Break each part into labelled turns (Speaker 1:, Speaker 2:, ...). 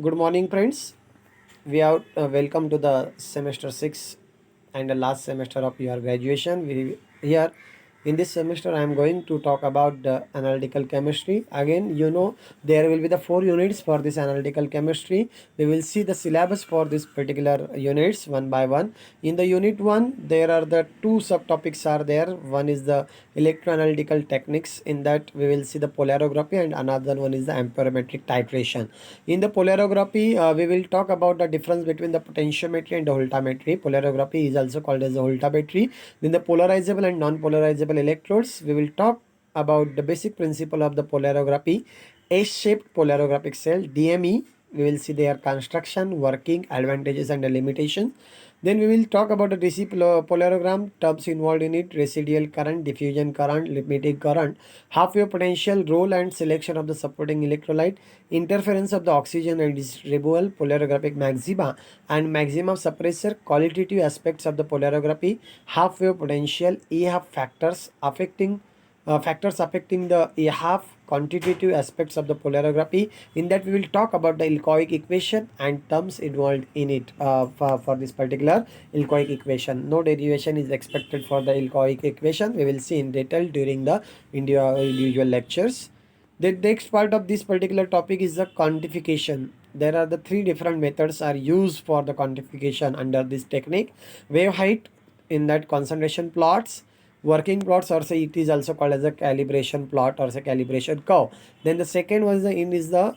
Speaker 1: Good morning, friends. We are welcome to the semester 6 and the last semester of your graduation. We here in this semester I am going to talk about the analytical chemistry. Again, there will be the 4 units for this analytical chemistry. We will see the syllabus for this particular units one by one. In the unit 1, there are the two subtopics are there. One is the electroanalytical techniques. In that we will see the polarography, and another one is the amperometric titration. In the polarography, we will talk about the difference between the potentiometry and the voltammetry. Polarography is also called as the voltammetry. Then the polarizable and non-polarizable electrodes. We will talk about the basic principle of the polarography. S-shaped polarographic cell, DME. We will see their construction, working, advantages and the limitations. Then we will talk about the DC polarogram, terms involved in it, residual current, diffusion current, limiting current, half-wave potential, role and selection of the supporting electrolyte, interference of the oxygen and its removal, polarographic maxima and maximum suppressor, qualitative aspects of the polarography, half-wave potential, EF factors affecting the half quantitative aspects of the polarography. In that we will talk about the Ilkovic equation and terms involved in it for this particular Ilkovic equation. No derivation is expected for the Ilkovic equation. We will see in detail during the individual lectures. The next part of this particular topic is the quantification. There are the three different methods are used for the quantification under this technique. Wave height, in that concentration plots, working plots, or say it is also called as a calibration plot or say calibration curve. Then the second was the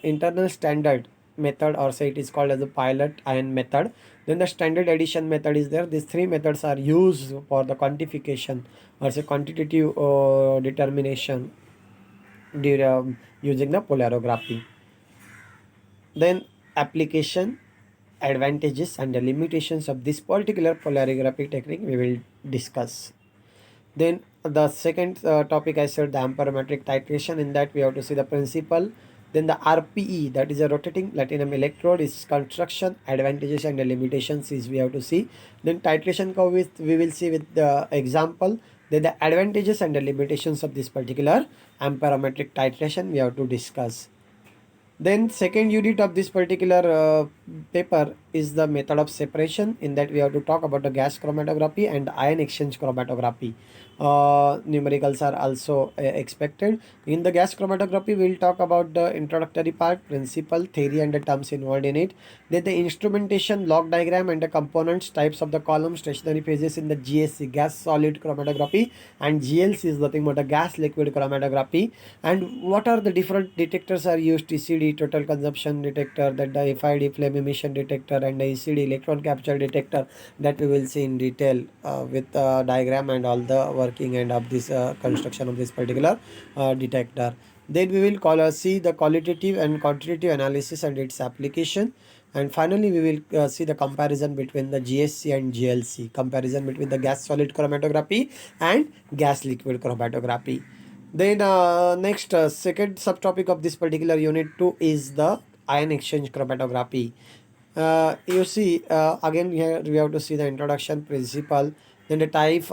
Speaker 1: internal standard method, or say it is called as a pilot ion method. Then the standard addition method is there. These three methods are used for the quantification or say quantitative determination using the polarography. Then application, advantages and the limitations of this particular polarography technique we will discuss. Then the second topic I said the amperometric titration. In that we have to see the principle. Then the RPE, that is a rotating platinum electrode, is construction, advantages and the limitations is we have to see. Then titration curve with we will see with the example. Then the advantages and the limitations of this particular amperometric titration we have to discuss. Then second unit of this particular paper is the method of separation. In that we have to talk about the gas chromatography and ion exchange chromatography. Numericals are also expected. In the gas chromatography, we will talk about the introductory part, principle, theory and the terms involved in it. Then the instrumentation, log diagram and the components, types of the column, stationary phases in the GSC, gas solid chromatography, and GLC is nothing but a gas liquid chromatography. And what are the different detectors are used? TCD, total consumption detector, that the FID, flame emission detector, and the ECD, electron capture detector, that we will see in detail with diagram and all the working and of this construction of this particular detector. Then we will see the qualitative and quantitative analysis and its application. And finally, we will see the comparison between the GSC and GLC, comparison between the gas solid chromatography and gas liquid chromatography. Then next second subtopic of this particular unit 2 is the ion exchange chromatography. You see again here we have to see the introduction, principle, then the types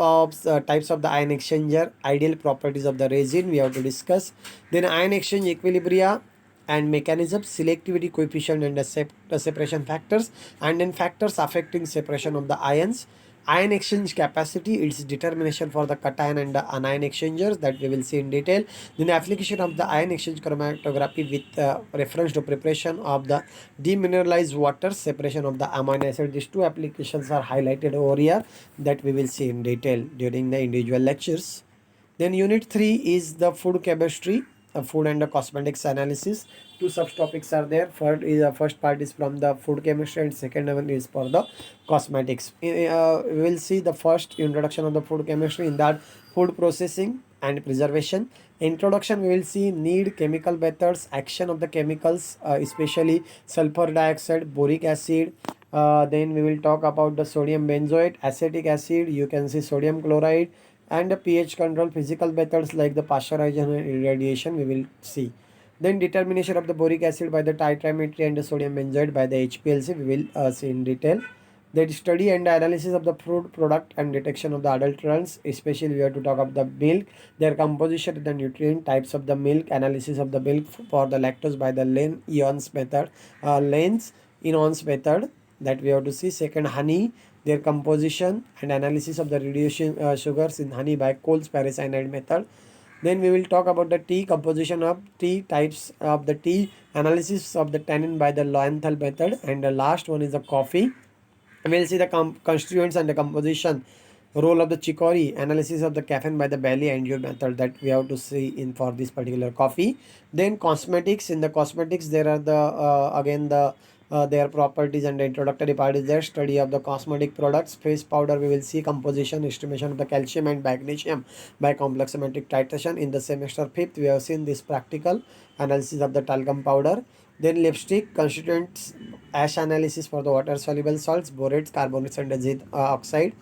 Speaker 1: of the ion exchanger, ideal properties of the resin we have to discuss, then ion exchange equilibria and mechanism, selectivity coefficient and the separation factors, and then factors affecting separation of the ions, ion exchange capacity, its determination for the cation and the anion exchangers, that we will see in detail. Then application of the ion exchange chromatography with reference to preparation of the demineralized water, separation of the amino acid. These two applications are highlighted over here, that we will see in detail during the individual lectures. Then unit 3 is the food chemistry, food and the cosmetics analysis. Two subtopics are there. First part is from the food chemistry and second one is for the cosmetics. We will see the first introduction of the food chemistry. In that, food processing and preservation. Introduction, we will see need, chemical methods, action of the chemicals, especially sulfur dioxide, boric acid. Then we will talk about the sodium benzoate, acetic acid, you can see sodium chloride, and the pH control, physical methods like the pasteurization and irradiation we will see. Then determination of the boric acid by the titrimetry and the sodium benzoate by the HPLC we will see in detail. The study and analysis of the fruit product and detection of the adulterants, especially we have to talk about the milk, their composition, the nutrient types of the milk, analysis of the milk for the lactose by the Lane-Ions method, Lane-Ions method that we have to see. Second, honey, their composition and analysis of the reducing sugars in honey by Coles paracyanide method. Then we will talk about the tea, composition of tea, types of the tea, analysis of the tannin by the Lowenthal method, and the last one is the coffee. We'll see the constituents and the composition, role of the chicory, analysis of the caffeine by the Bailey and your method that we have to see in for this particular coffee. Then cosmetics. In the cosmetics, there are the again the their properties and the introductory part is their study of the cosmetic products. Face powder, we will see composition, estimation of the calcium and magnesium by complex symmetric titration. In the semester fifth, we have seen this practical analysis of the talcum powder. Then lipstick, constituents, ash analysis for the water soluble salts, borates, carbonates, and the zinc oxide,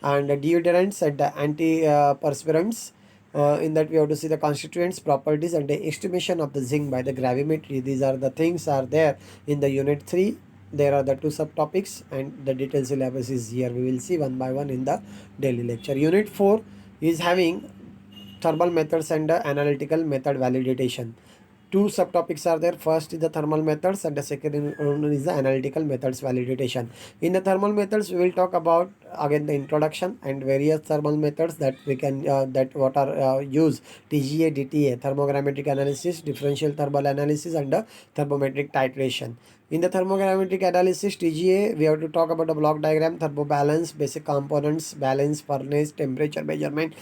Speaker 1: and deodorants and the antiperspirants. In that we have to see the constituents, properties, and the estimation of the zinc by the gravimetry. These are the things are there in the unit 3. There are the 2 subtopics and the detailed syllabus is here. We will see one by one in the daily lecture. Unit 4 is having thermal methods and analytical method validation. Two subtopics are there. First is the thermal methods and the second one is the analytical methods validation. In the thermal methods, we will talk about again the introduction and various thermal methods that we can that what are used: TGA, DTA, thermogrammetric analysis, differential thermal analysis, and thermometric titration. In the thermogrammetric analysis, TGA, we have to talk about the block diagram, thermobalance, basic components, balance, furnace, temperature measurement,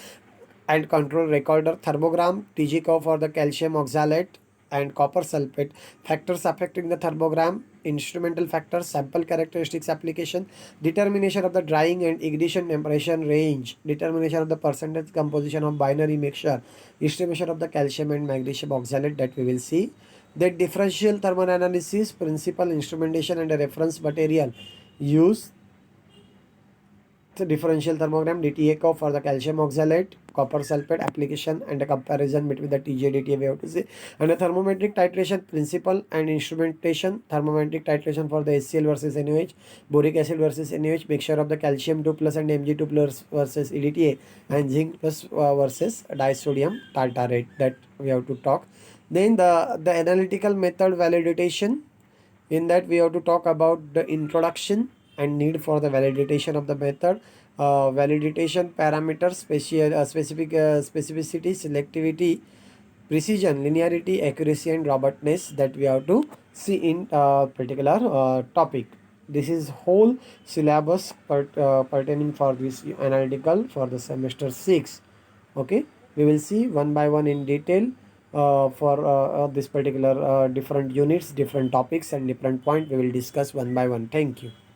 Speaker 1: and control recorder, thermogram, TG curve for the calcium oxalate and copper sulfate, factors affecting the thermogram, instrumental factors, sample characteristics application, determination of the drying and ignition temperature range, determination of the percentage composition of binary mixture, estimation of the calcium and magnesium oxalate that we will see. Then differential thermal analysis, principal instrumentation and a reference material use. The differential thermogram, DTA curve for the calcium oxalate, copper sulfate application, and a comparison between the TJ DTA we have to see. And a thermometric titration principle and instrumentation, thermometric titration for the HCl versus NaOH, boric acid versus NaOH, mixture of the calcium 2 plus and Mg2 plus versus EDTA, and zinc plus versus disodium tartarate that we have to talk. Then the analytical method validation. In that we have to talk about the introduction and need for the validation of the method, validation parameters, specificity, selectivity, precision, linearity, accuracy, and robustness that we have to see in particular topic. This is whole syllabus pertaining for this analytical for the semester 6. Okay, we will see one by one in detail for this particular different units, different topics, and different point we will discuss one by one. Thank you.